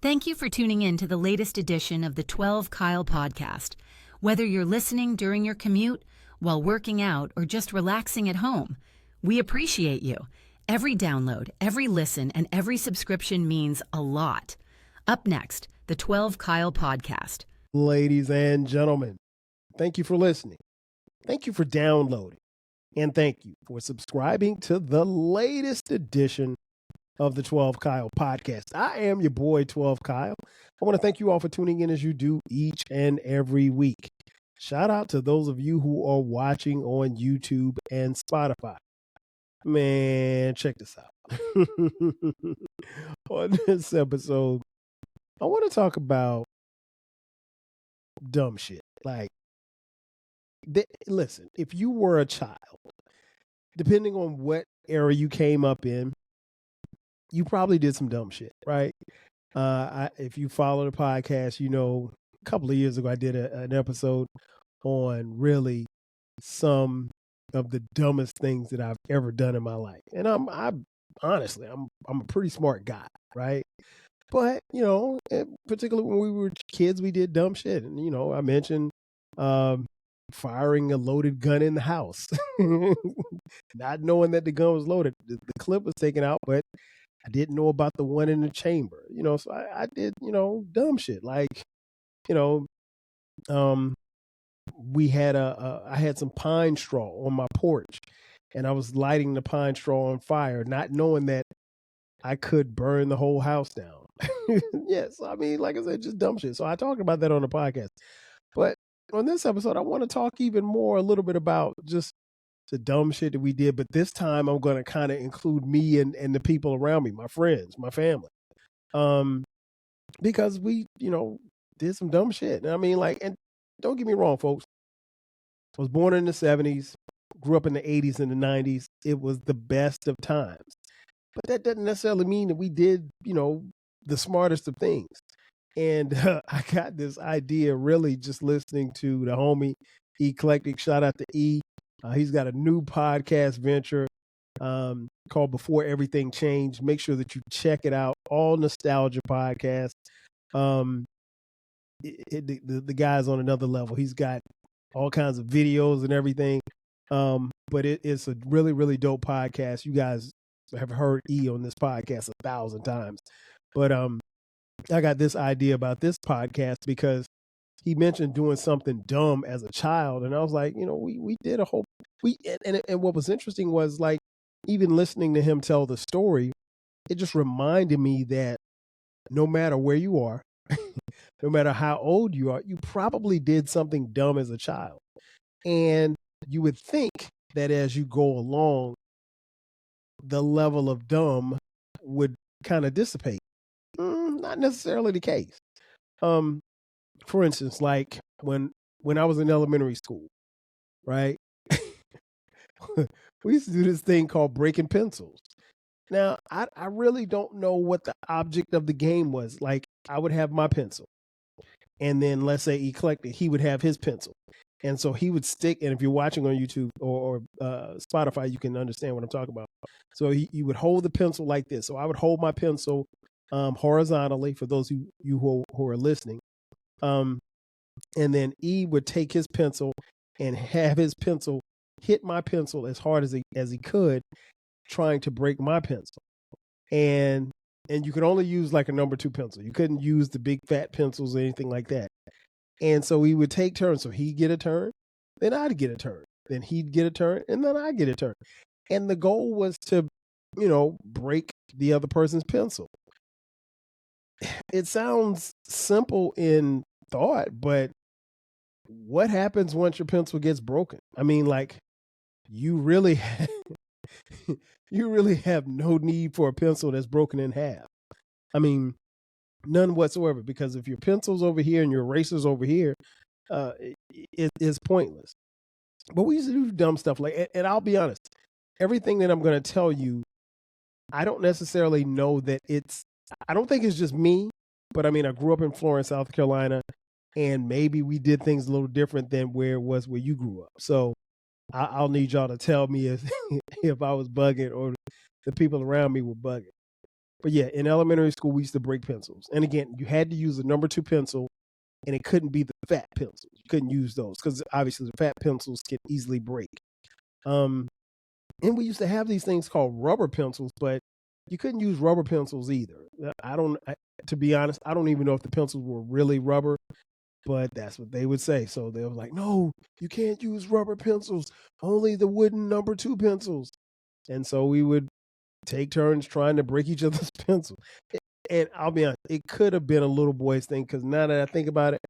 Thank you for tuning in to the latest edition of the 12 Kyle podcast. Whether you're listening during your commute, while working out, or just relaxing at home, we appreciate you. Every download, every listen, and every subscription means a lot. Up next, the 12 Kyle podcast. Ladies and gentlemen, thank you for listening. Thank you for downloading. And thank you for subscribing to the latest edition of the 12 Kyle podcast. I am your boy, 12 Kyle. I want to thank you all for tuning in as you do each and every week. Shout out to those of you who are watching on YouTube and Spotify. Man, check this out. On this episode, I want to talk about dumb shit. Like, listen, if you were a child, depending on what era you came up in, you probably did some dumb shit, right? If you follow the podcast, you know, a couple of years ago, I did an episode on really some of the dumbest things that I've ever done in my life. And I'm honestly a pretty smart guy, right? But, you know, particularly when we were kids, we did dumb shit. And, you know, I mentioned firing a loaded gun in the house, not knowing that the gun was loaded. The clip was taken out, but I didn't know about the one in the chamber, you know, so I did, you know, dumb shit. Like, you know, I had some pine straw on my porch and I was lighting the pine straw on fire, not knowing that I could burn the whole house down. Yes. I mean, like I said, just dumb shit. So I talked about that on the podcast, but on this episode, I want to talk even more a little bit about just the dumb shit that we did, but this time I'm going to kind of include me and the people around me, my friends, my family, because we, you know, did some dumb shit. And I mean, like, and don't get me wrong, folks. I was born in the 70s, grew up in the 80s and the 90s. It was the best of times, but that doesn't necessarily mean that we did, you know, the smartest of things. And I got this idea really just listening to the homie Eclectic. Shout out to E. He's got a new podcast venture called Before Everything Changed. Make sure that you check it out. All nostalgia podcast. The guy's on another level. He's got all kinds of videos and everything. But it's a really, really dope podcast. You guys have heard E on this podcast 1,000 times. But I got this idea about this podcast because he mentioned doing something dumb as a child. And I was like, you know, we did a whole, and what was interesting was, like, even listening to him tell the story, it just reminded me that no matter where you are, no matter how old you are, you probably did something dumb as a child. And you would think that as you go along, the level of dumb would kind of dissipate. Not necessarily the case. For instance, like when I was in elementary school, right? We used to do this thing called breaking pencils. Now, I really don't know what the object of the game was. Like, I would have my pencil, and then let's say Eclectic, he would have his pencil. And so he would stick, and if you're watching on YouTube or Spotify, you can understand what I'm talking about. So he would hold the pencil like this. So I would hold my pencil horizontally for those of you who are listening. And then E would take his pencil and have his pencil hit my pencil as hard as he could, trying to break my pencil. And you could only use like a number 2 pencil. You couldn't use the big fat pencils or anything like that. And so we would take turns. So he'd get a turn, then I'd get a turn. Then he'd get a turn, and then I'd get a turn. And the goal was to, you know, break the other person's pencil. It sounds simple in thought, but what happens once your pencil gets broken? I mean, like, you really have no need for a pencil that's broken in half. I mean, none whatsoever, because if your pencil's over here and your eraser's over here, it's pointless. But we used to do dumb stuff like, and I'll be honest, everything that I'm going to tell you, I don't necessarily know that I don't think it's just me, but I mean, I grew up in Florence, South Carolina, and maybe we did things a little different than where it was where you grew up. So I'll need y'all to tell me if I was bugging or the people around me were bugging. But yeah, in elementary school, we used to break pencils. And again, you had to use the number 2 pencil, and it couldn't be the fat pencils. You couldn't use those because obviously the fat pencils can easily break. And we used to have these things called rubber pencils, but you couldn't use rubber pencils either. To be honest, I don't even know if the pencils were really rubber, but that's what they would say. So they were like, no, you can't use rubber pencils, only the wooden number 2 pencils. And so we would take turns trying to break each other's pencils. And I'll be honest, it could have been a little boy's thing because now that I think about it,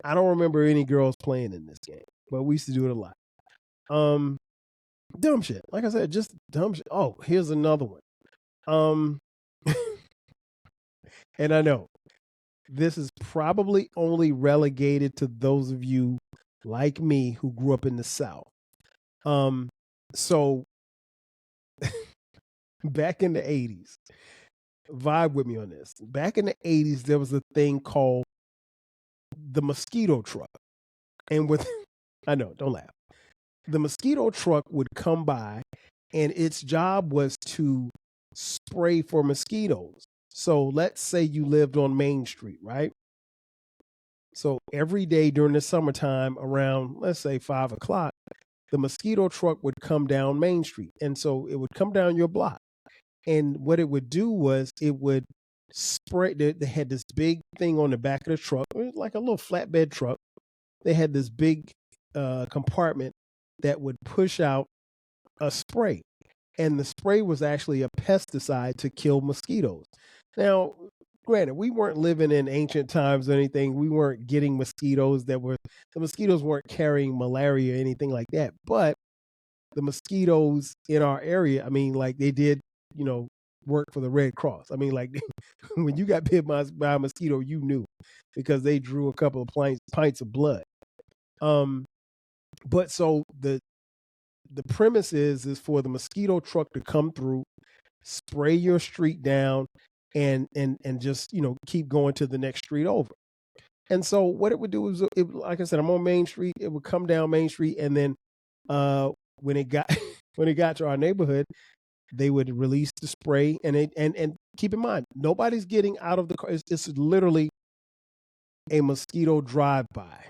I don't remember any girls playing in this game, but we used to do it a lot. Dumb shit. Like I said, just dumb shit. Oh, here's another one. And I know this is probably only relegated to those of you like me who grew up in the South. So back in the 80s, vibe with me on this. Back in the 80s, there was a thing called the mosquito truck. And I know, don't laugh. The mosquito truck would come by, and its job was to spray for mosquitoes. So let's say you lived on Main Street, right? So every day during the summertime around, let's say 5 o'clock, the mosquito truck would come down Main Street. And so it would come down your block. And what it would do was it would spray. They had this big thing on the back of the truck, it was like a little flatbed truck. They had this big compartment that would push out a spray. And the spray was actually a pesticide to kill mosquitoes. Now, granted, we weren't living in ancient times or anything. We weren't getting mosquitoes the mosquitoes weren't carrying malaria or anything like that. But the mosquitoes in our area, I mean, like they did, work for the Red Cross. I mean, like when you got bit by a mosquito, you knew because they drew a couple of pints of blood. But so the premise is for the mosquito truck to come through, spray your street down, and just keep going to the next street over. And so what it would do is, like I said, I'm on Main Street. It would come down Main Street, and then when it got to our neighborhood, they would release the spray, and keep in mind, nobody's getting out of the car. It's literally a mosquito drive-by.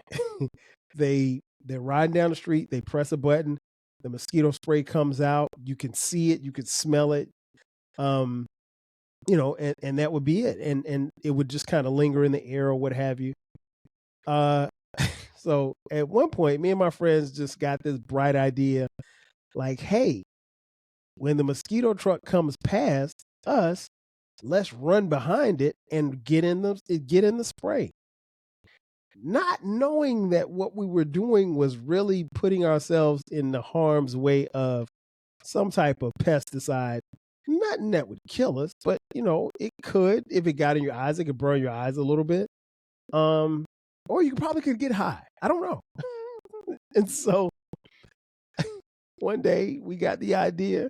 They're riding down the street. They press a button. The mosquito spray comes out. You can see it. You can smell it. And that would be it. And it would just kind of linger in the air or what have you. So at one point, me and my friends just got this bright idea, like, hey, when the mosquito truck comes past us, let's run behind it and get in the spray. Not knowing that what we were doing was really putting ourselves in the harm's way of some type of pesticide. Nothing that would kill us, but it could. If it got in your eyes, it could burn your eyes a little bit. Or you probably could get high. I don't know. And so one day we got the idea.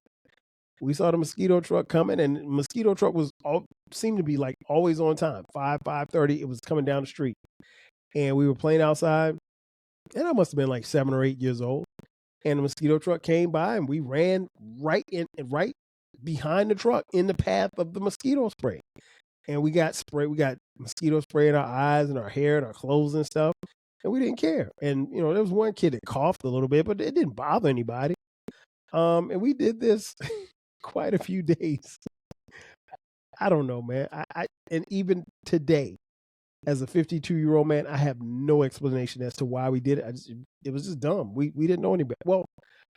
We saw the mosquito truck coming, and the mosquito truck seemed to be like always on time. 5:30, it was coming down the street. And we were playing outside, and I must have been like 7 or 8 years old. And the mosquito truck came by, and we ran right behind the truck in the path of the mosquito spray. And we got mosquito spray in our eyes and our hair and our clothes and stuff. And we didn't care. And, there was one kid that coughed a little bit, but it didn't bother anybody. And we did this quite a few days. I don't know, man. And even today, as a 52-year-old man, I have no explanation as to why we did it. It was just dumb. We didn't know any better. Well,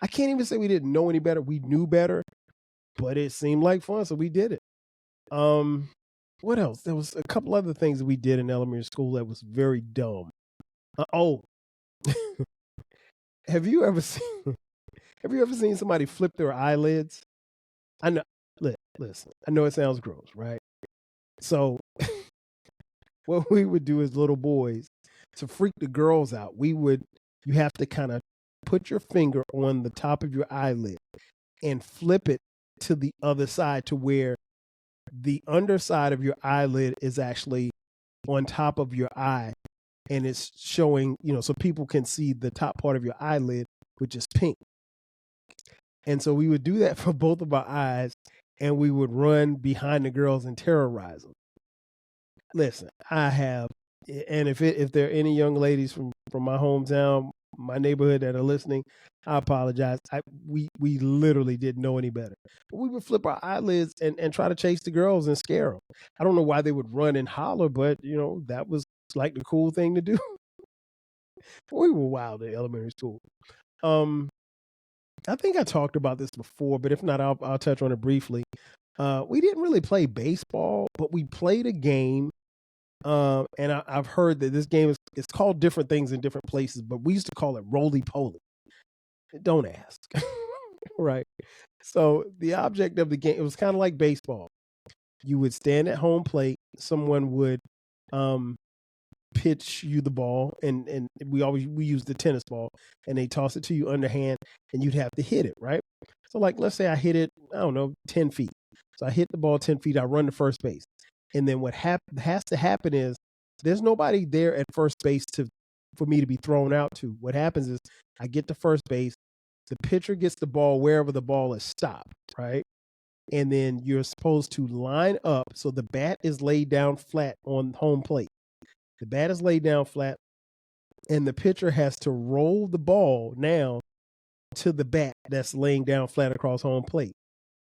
I can't even say we didn't know any better. We knew better, but it seemed like fun, so we did it. What else? There was a couple other things that we did in elementary school that was very dumb. Have you ever seen somebody flip their eyelids? I know. Listen, I know it sounds gross, right? So what we would do as little boys to freak the girls out, you have to kind of put your finger on the top of your eyelid and flip it to the other side to where the underside of your eyelid is actually on top of your eye, and it's showing, so people can see the top part of your eyelid, which is pink. And so we would do that for both of our eyes. and we would run behind the girls and terrorize them. Listen, I have, and if there are any young ladies from my hometown, my neighborhood that are listening, I apologize. We literally didn't know any better. But we would flip our eyelids and try to chase the girls and scare them. I don't know why they would run and holler, but that was like the cool thing to do. We were wild in elementary school. I think I talked about this before, but if not, I'll touch on it briefly. We didn't really play baseball, but we played a game. And I've heard that this game is called different things in different places, but we used to call it roly poly. Don't ask. Right. So the object of the game, it was kind of like baseball. You would stand at home plate. Someone would pitch you the ball, and we use the tennis ball, and they toss it to you underhand, and you'd have to hit it, right? So like, let's say I hit it, I don't know, 10 feet. So I hit the ball 10 feet, I run to first base. And then what has to happen is there's nobody there at first base for me to be thrown out to. What happens is I get to first base, the pitcher gets the ball wherever the ball is stopped, right? And then you're supposed to line up so the bat is laid down flat on home plate. The bat is laid down flat, and the pitcher has to roll the ball now to the bat that's laying down flat across home plate.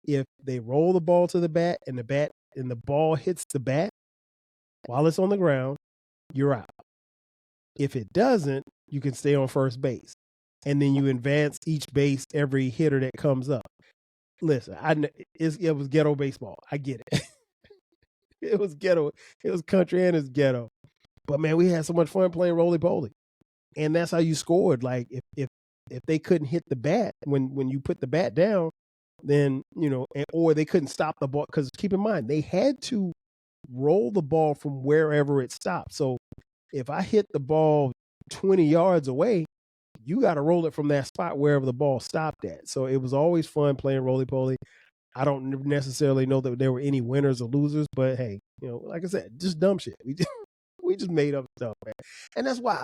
If they roll the ball to the bat and the ball hits the bat while it's on the ground, you're out. If it doesn't, you can stay on first base. And then you advance each base every hitter that comes up. Listen, it was ghetto baseball. I get it. It was ghetto. It was country and it's ghetto. But man, we had so much fun playing roly poly. And that's how you scored. Like if they couldn't hit the bat when you put the bat down, then, or they couldn't stop the ball. Because keep in mind, they had to roll the ball from wherever it stopped. So if I hit the ball 20 yards away, you got to roll it from that spot wherever the ball stopped at. So it was always fun playing roly poly. I don't necessarily know that there were any winners or losers, but hey, like I said, just dumb shit. We just made up stuff, man. And that's why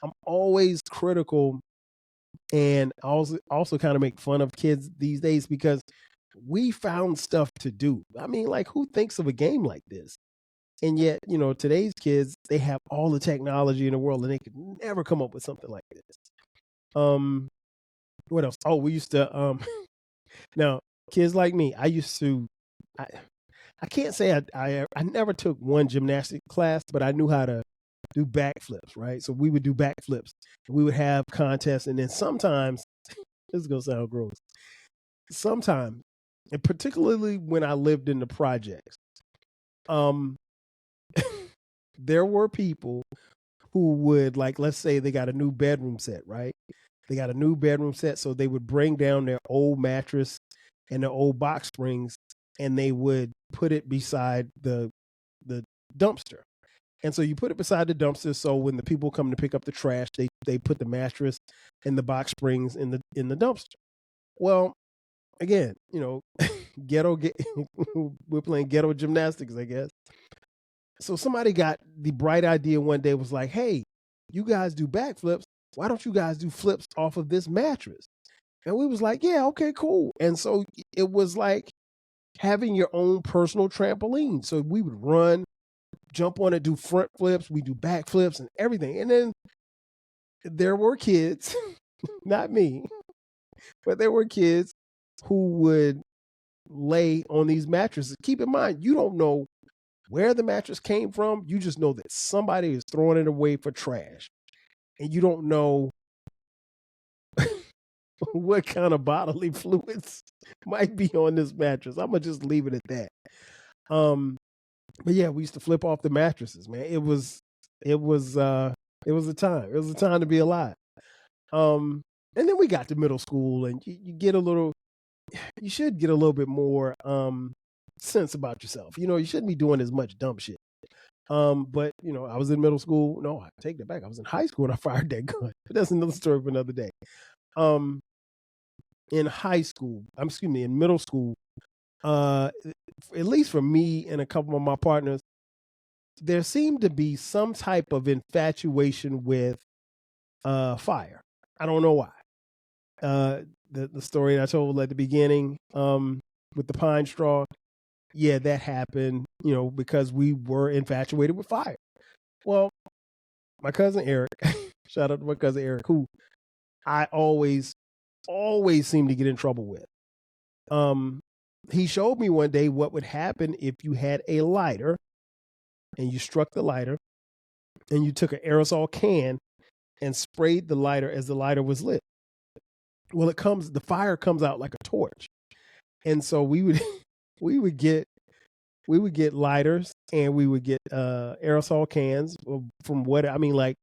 I'm always critical, and also kind of make fun of kids these days, because we found stuff to do. I mean, like, who thinks of a game like this? And yet, today's kids, they have all the technology in the world, and they could never come up with something like this. What else? Oh, we used to now, kids like me, I can't say I never took one gymnastic class, but I knew how to do backflips, right? So we would do backflips. We would have contests, and then sometimes, this is gonna sound gross, sometimes, and particularly when I lived in the projects, there were people who would, like, let's say they got a new bedroom set, right? They got a new bedroom set, so they would bring down their old mattress and their old box springs, and they would put it beside the dumpster. And so you put it beside the dumpster, so when the people come to pick up the trash, they put the mattress and the box springs in the dumpster. Well, again, ghetto. We're playing ghetto gymnastics, I guess. So somebody got the bright idea one day, was like, "Hey, you guys do backflips. Why don't you guys do flips off of this mattress?" And we was like, "Yeah, okay, cool." And so it was like having your own personal trampoline. So we would run, jump on it, do front flips, we do back flips and everything. And then there were kids, not me, but there were kids who would lay on these mattresses. Keep in mind, you don't know where the mattress came from. You just know that somebody is throwing it away for trash. And you don't know what kind of bodily fluids might be on this mattress. I'm going to just leave it at that. But yeah, we used to flip off the mattresses, man. It was a time. It was a time to be alive. And then we got to middle school, and you should get a little bit more sense about yourself. You shouldn't be doing as much dumb shit. But I was in middle school. No, I take that back. I was in high school when I fired that gun. But that's another story for another day. In middle school, at least for me and a couple of my partners, there seemed to be some type of infatuation with fire. I don't know why. The story I told at the beginning, with the pine straw. Yeah, that happened, because we were infatuated with fire. Well, my cousin Eric, shout out to my cousin Eric, who I always seem to get in trouble with. He showed me one day what would happen if you had a lighter and you struck the lighter and you took an aerosol can and sprayed the lighter as the lighter was lit. Well, the fire comes out like a torch. And so we would get lighters and we would get aerosol cans from like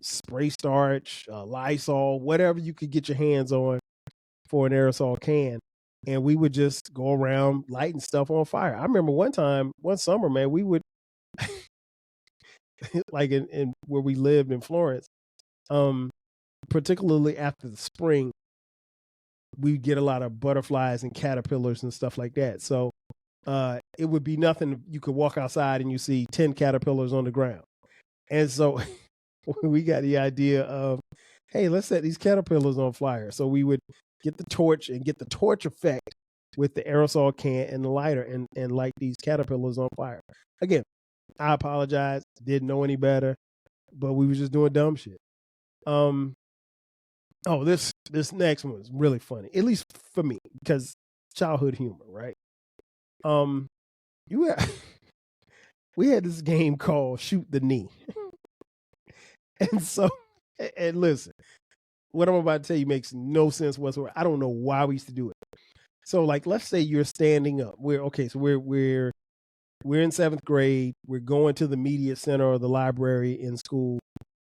spray starch, Lysol, whatever you could get your hands on for an aerosol can. And we would just go around lighting stuff on fire. I remember one summer, man, we would like in where we lived in Florence, particularly after the spring, we'd get a lot of butterflies and caterpillars and stuff like that. So it would be nothing. You could walk outside and you see 10 caterpillars on the ground. And so we got the idea of, hey, let's set these caterpillars on fire. So we would get the torch and get the torch effect with the aerosol can and the lighter and light these caterpillars on fire. Again, I apologize. Didn't know any better, but we were just doing dumb shit. This next one is really funny, at least for me, because childhood humor, right? We had this game called Shoot the Knee. And so, and listen, what I'm about to tell you makes no sense whatsoever. I don't know why we used to do it. So, like, let's say you're standing up. We're in 7th grade. We're going to the media center or the library in school,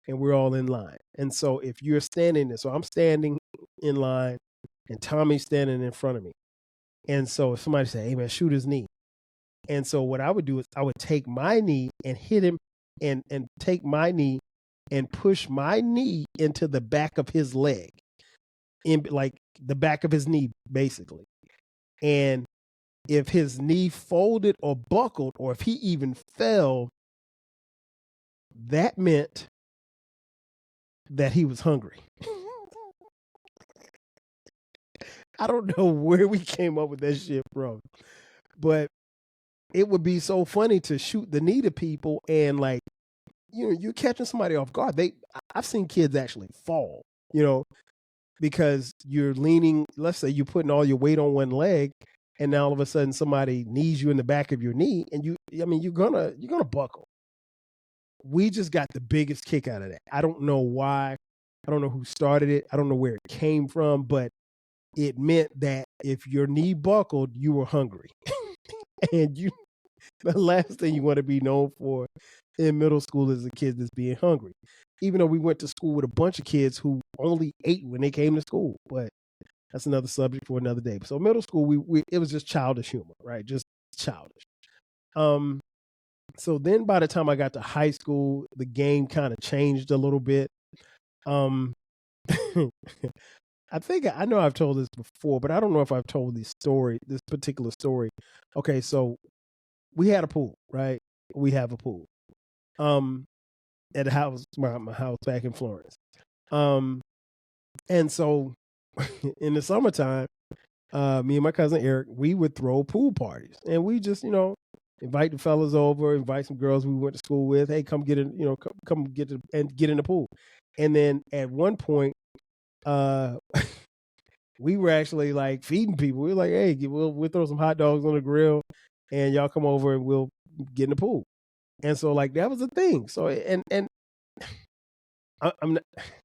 and we're all in line. And so, if you're standing there, so I'm standing in line, and Tommy's standing in front of me. And so, if somebody say, "Hey, man, shoot his knee," and so what I would do is I would take my knee and hit him, and take my knee and push my knee into the back of his leg, in like the back of his knee, basically. And if his knee folded or buckled, or if he even fell, that meant that he was hungry. I don't know where we came up with that shit from, but it would be so funny to shoot the knee to people, and like, you're catching somebody off guard. I've seen kids actually fall, because you're leaning, let's say you're putting all your weight on one leg, and now all of a sudden somebody knees you in the back of your knee, and you're gonna buckle. We just got the biggest kick out of that. I don't know why. I don't know who started it. I don't know where it came from, but it meant that if your knee buckled, you were hungry. And the last thing you want to be known for in middle school is a kid that's being hungry. Even though we went to school with a bunch of kids who only ate when they came to school, but that's another subject for another day. So middle school, it was just childish humor, right? Just childish. So then by the time I got to high school, the game kind of changed a little bit. I think I know I've told this before, but I don't know if I've told this particular story. Okay, so we had a pool, right? We have a pool. At a house, my house back in Florence. And so in the summertime, me and my cousin Eric, we would throw pool parties, and we just, invite the fellas over, invite some girls we went to school with. Hey, come get in, come get in the pool. And then at one point, we were actually like feeding people. We were like, hey, we'll throw some hot dogs on the grill, and y'all come over and we'll get in the pool. And so like that was a thing. So and I'm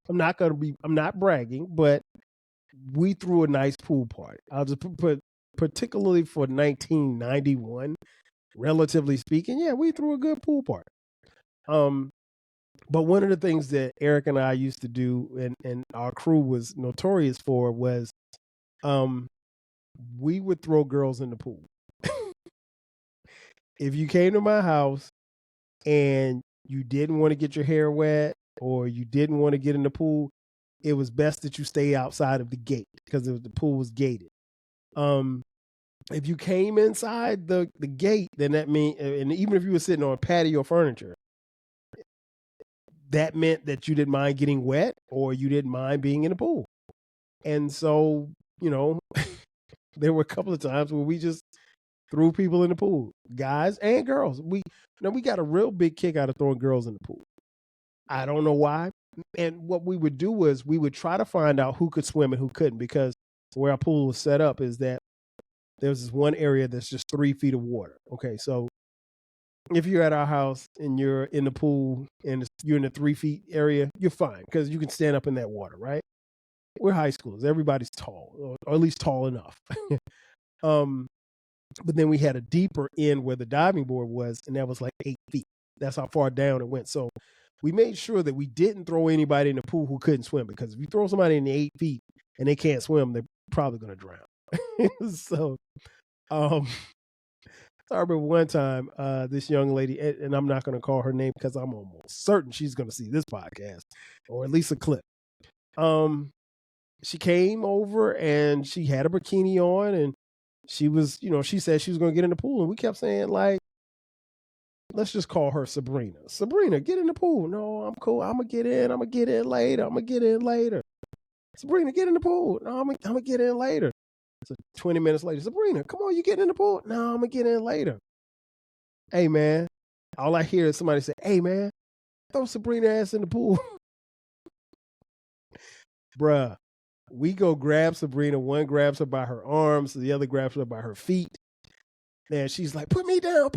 not bragging, but we threw a nice pool party. I'll just put particularly for 1991, relatively speaking, yeah, we threw a good pool party. But one of the things that Eric and I used to do, and our crew was notorious for, was we would throw girls in the pool. If you came to my house and you didn't want to get your hair wet or you didn't want to get in the pool, it was best that you stay outside of the gate because the pool was gated. If you came inside the gate, then that means, and even if you were sitting on patio furniture, that meant that you didn't mind getting wet or you didn't mind being in the pool. And so, There were a couple of times where we just threw people in the pool, guys and girls. We got a real big kick out of throwing girls in the pool. I don't know why. And what we would do was we would try to find out who could swim and who couldn't, because where our pool was set up is that there's this one area that's just 3 feet of water. Okay, so if you're at our house and you're in the pool and you're in the 3 feet area, you're fine because you can stand up in that water, right? We're high schoolers. Everybody's tall, or at least tall enough. But then we had a deeper end where the diving board was, and that was like 8 feet. That's how far down it went. So we made sure that we didn't throw anybody in the pool who couldn't swim, because if you throw somebody in the 8 feet and they can't swim, they're probably going to drown. So I remember one time, this young lady, and I'm not going to call her name because I'm almost certain she's going to see this podcast, or at least a clip. She came over and she had a bikini on, and she was, she said she was going to get in the pool, and we kept saying, like, let's just call her Sabrina. Sabrina, get in the pool. No, I'm cool. I'm going to get in. I'm going to get in later. Sabrina, get in the pool. No, I'm going to get in later. So 20 minutes later, Sabrina, come on, you getting in the pool? No, I'm going to get in later. Hey, man. All I hear is somebody say, hey, man, throw Sabrina ass in the pool. Bruh. We go grab Sabrina. One grabs her by her arms. The other grabs her by her feet. And she's like, put me down.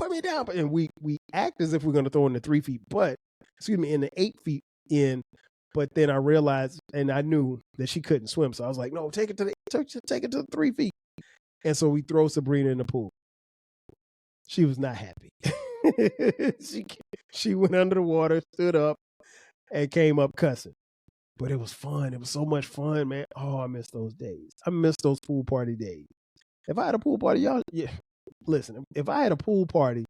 And we act as if we're going to throw in the 3 feet, in the 8 feet in. But then I realized, and I knew that she couldn't swim. So I was like, no, take it to the 3 feet. And so we throw Sabrina in the pool. She was not happy. She went under the water, stood up, and came up cussing. But it was fun. It was so much fun, man. Oh, I miss those days. I miss those pool party days. If I had a pool party, listen, if I had a pool party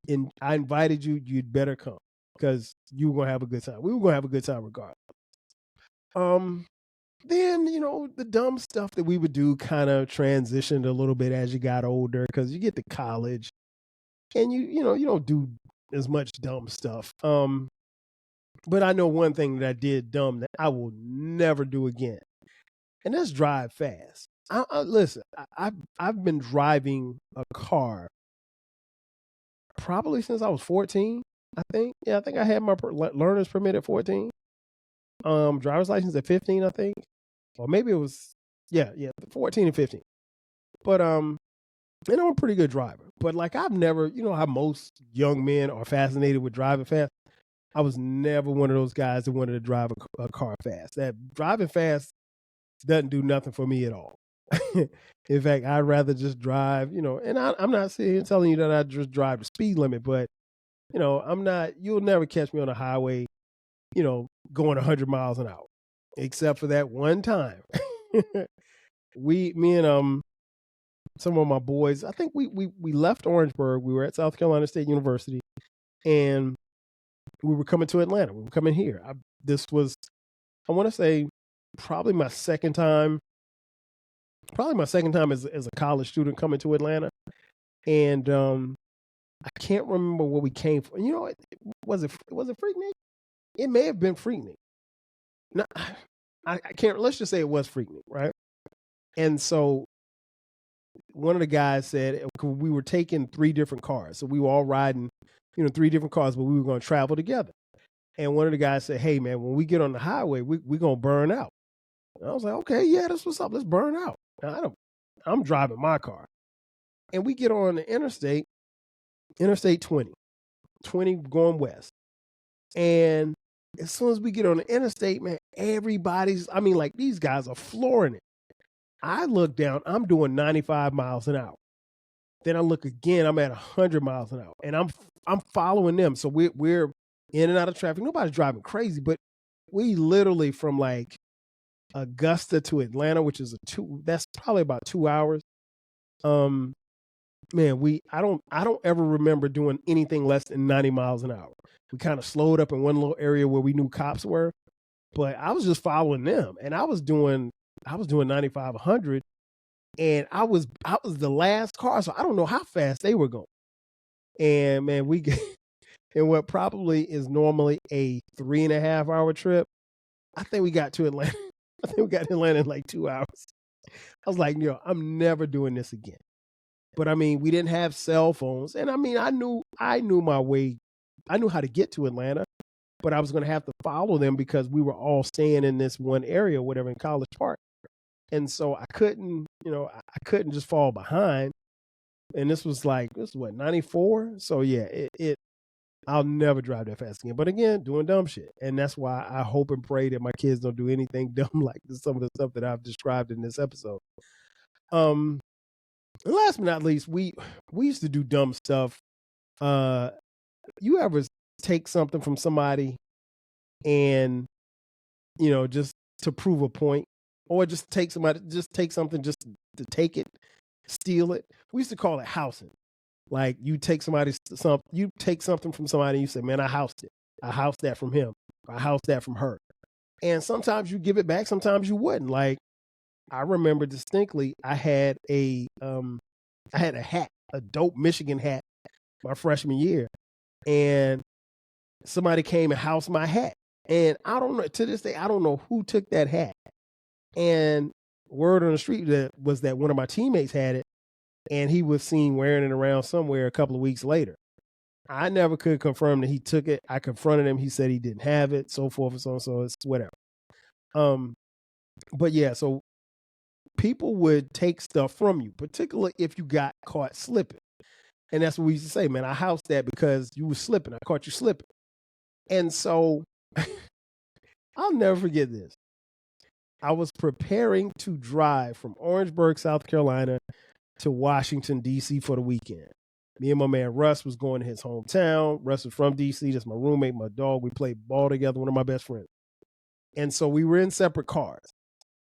and I invited you, you'd better come, because you were going to have a good time. We were going to have a good time regardless. Then, the dumb stuff that we would do kind of transitioned a little bit as you got older, because you get to college and you don't do as much dumb stuff. But I know one thing that I did dumb that I will never do again, and that's drive fast. Listen, I've been driving a car probably since I was 14. I think I had my learner's permit at 14. Driver's license at 15, I think, or maybe it was 14 and 15. But and I'm a pretty good driver. But like, I've never, how most young men are fascinated with driving fast. I was never one of those guys that wanted to drive a car fast. That driving fast doesn't do nothing for me at all. In fact, I'd rather just drive, and I'm not telling you that I just drive the speed limit, but, you'll never catch me on the highway, going 100 miles an hour, except for that one time. Me and some of my boys, I think we left Orangeburg. We were at South Carolina State University, and we were coming to Atlanta. We were coming here. This was, I want to say, probably my second time as a college student coming to Atlanta. And I can't remember where we came from. Was it Freaknik? It may have been Freaknik. No, I can't. Let's just say it was Freaknik, right? And so one of the guys said, we were taking 3 different cars. So we were all riding, 3 different cars, but we were going to travel together. And one of the guys said, hey, man, when we get on the highway, we're going to burn out. And I was like, okay, yeah, that's what's up. Let's burn out. Now, I'm driving my car. And we get on the Interstate 20 going west. And as soon as we get on the interstate, man, these guys are flooring it. I look down, I'm doing 95 miles an hour. Then I look again, I'm at 100 miles an hour. And I'm following them. So we're in and out of traffic. Nobody's driving crazy, but we literally, from like Augusta to Atlanta, which is that's probably about 2 hours. Man, I don't ever remember doing anything less than 90 miles an hour. We kind of slowed up in one little area where we knew cops were, but I was just following them, and I was doing 95, 100, and I was the last car, so I don't know how fast they were going. And man, and what probably is normally a 3.5 hour trip, I think we got to Atlanta. I think we got to Atlanta in like 2 hours. was like, I'm never doing this again. But I mean, we didn't have cell phones. And I mean, I knew my way. I knew how to get to Atlanta, but I was going to have to follow them because we were all staying in this one area, whatever, in College Park. And so I couldn't just fall behind. And this was what, 94? So yeah, I'll never drive that fast again. But again, doing dumb shit. And that's why I hope and pray that my kids don't do anything dumb like some of the stuff that I've described in this episode. And last but not least, we used to do dumb stuff. You ever take something from somebody and, just to prove a point, or just take something just to take it, steal it? We used to call it housing. Like you take something from somebody and you say, man, I housed it. I housed that from him. I housed that from her. And sometimes you give it back, sometimes you wouldn't. Like I remember distinctly, I had a hat, a dope Michigan hat my freshman year. And somebody came and housed my hat. And I don't know, to this day, I don't know who took that hat. And word on the street was that one of my teammates had it, and he was seen wearing it around somewhere a couple of weeks later. I never could confirm that he took it. I confronted him. He said he didn't have it, so forth and so on. So it's whatever. But yeah, so people would take stuff from you, particularly if you got caught slipping. And that's what we used to say, man, I housed that because you were slipping. I caught you slipping. And so I'll never forget this. I was preparing to drive from Orangeburg, South Carolina to Washington, D.C. for the weekend. Me and my man Russ was going to his hometown. Russ was from D.C. That's my roommate, my dog. We played ball together, one of my best friends. And so we were in separate cars.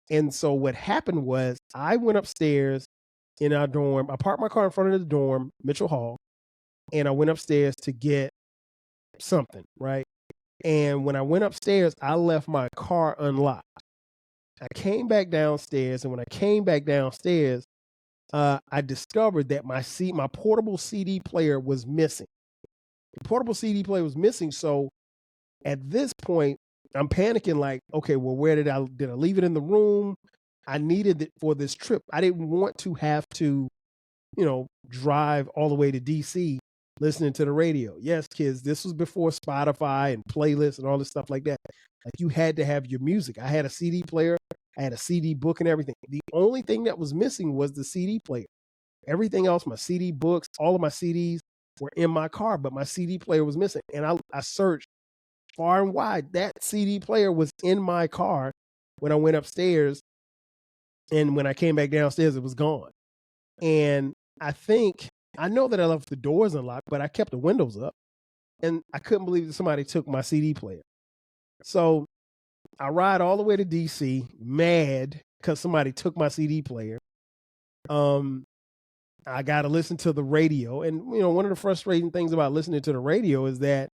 And so what happened was I went upstairs in our dorm. I parked my car in front of the dorm, Mitchell Hall, and I went upstairs to get something, right? And when I went upstairs, I left my car unlocked. I came back downstairs, and when I came back downstairs, I discovered that my portable CD player was missing. The portable CD player was missing, so at this point, I'm panicking like, okay, well, where did I leave it in the room? I needed it for this trip. I didn't want to have to, drive all the way to DC listening to the radio. Yes, kids, this was before Spotify and playlists and all this stuff like that. Like you had to have your music. I had a CD player. I had a CD book and everything. The only thing that was missing was the CD player. Everything else, my CD books, all of my CDs were in my car, but my CD player was missing. And I searched far and wide. That CD player was in my car when I went upstairs. And when I came back downstairs, it was gone. And I know that I left the doors unlocked, but I kept the windows up. And I couldn't believe that somebody took my CD player. So I ride all the way to DC, mad because somebody took my CD player. I got to listen to the radio. And, one of the frustrating things about listening to the radio is that,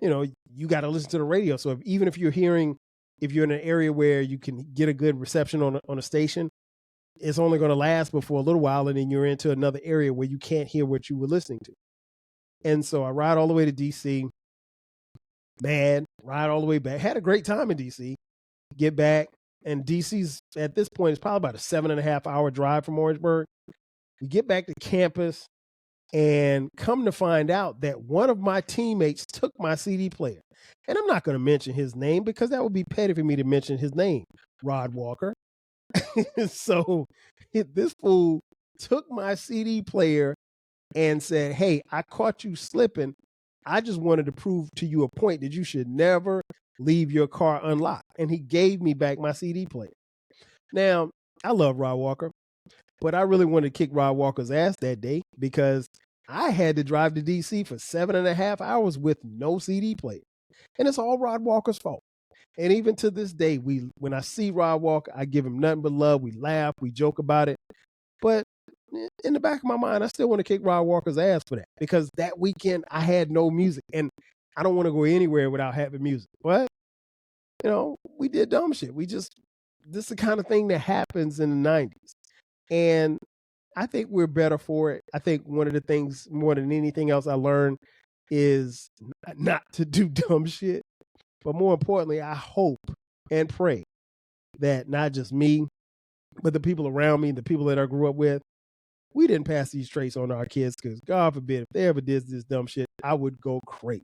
you got to listen to the radio. So even if you're in an area where you can get a good reception on a station, it's only going to last for a little while, and then you're into another area where you can't hear what you were listening to. And so I ride all the way to DC, ride all the way back. Had a great time in DC. Get back, and DC's at this point is probably about a 7.5 hour drive from Orangeburg. We get back to campus, and come to find out that one of my teammates took my CD player. And I'm not going to mention his name because that would be petty for me to mention his name, Rod Walker. So this fool took my CD player and said, hey, I caught you slipping. I just wanted to prove to you a point that you should never leave your car unlocked. And he gave me back my CD player. Now, I love Rod Walker, but I really wanted to kick Rod Walker's ass that day because I had to drive to DC for 7.5 hours with no CD player. And it's all Rod Walker's fault. And even to this day, when I see Rod Walker, I give him nothing but love. We laugh, we joke about it. But in the back of my mind, I still want to kick Rod Walker's ass for that because that weekend I had no music and I don't want to go anywhere without having music. But, we did dumb shit. This is the kind of thing that happens in the 90s. And I think we're better for it. I think one of the things more than anything else I learned is not to do dumb shit. But more importantly, I hope and pray that not just me, But the people around me, the people that I grew up with, we didn't pass these traits on our kids because God forbid if they ever did this dumb shit, I would go crazy.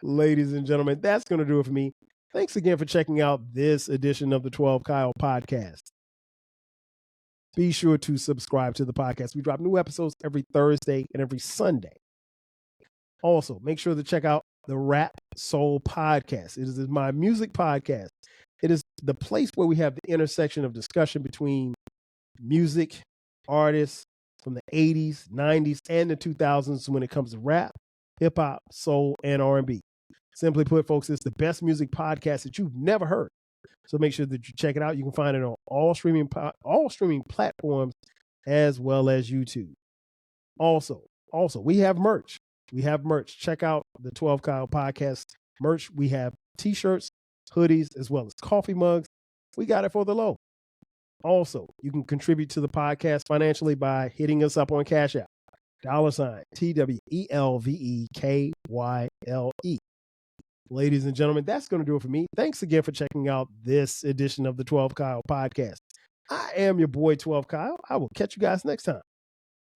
Ladies and gentlemen, that's going to do it for me. Thanks again for checking out this edition of the 12 Kyle podcast. Be sure to subscribe to the podcast. We drop new episodes every Thursday and every Sunday. Also, make sure to check out the Rap Soul podcast. It is my music podcast. It is the place where we have the intersection of discussion between music, artists from the 80s, 90s, and the 2000s when it comes to rap, hip-hop, soul, and R&B. Simply put, folks, it's the best music podcast that you've never heard. So make sure that you check it out. You can find it on all streaming platforms as well as YouTube. Also, we have merch. Check out the 12 Kyle podcast merch. We have t-shirts, hoodies, as well as coffee mugs. We got it for the low. Also, you can contribute to the podcast financially by hitting us up on Cash App, $TWELVEKYLE. Ladies and gentlemen, that's going to do it for me. Thanks again for checking out this edition of the 12 Kyle podcast. I am your boy 12 Kyle. I will catch you guys next time.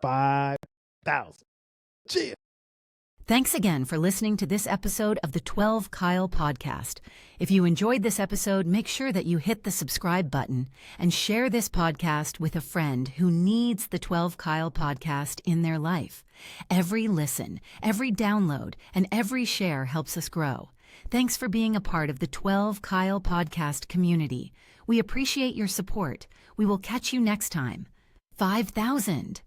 5,000. Cheers. Thanks again for listening to this episode of the 12 Kyle podcast. If you enjoyed this episode, make sure that you hit the subscribe button and share this podcast with a friend who needs the 12 Kyle podcast in their life. Every listen, every download, and every share helps us grow. Thanks for being a part of the 12 Kyle podcast community. We appreciate your support. We will catch you next time. 5,000.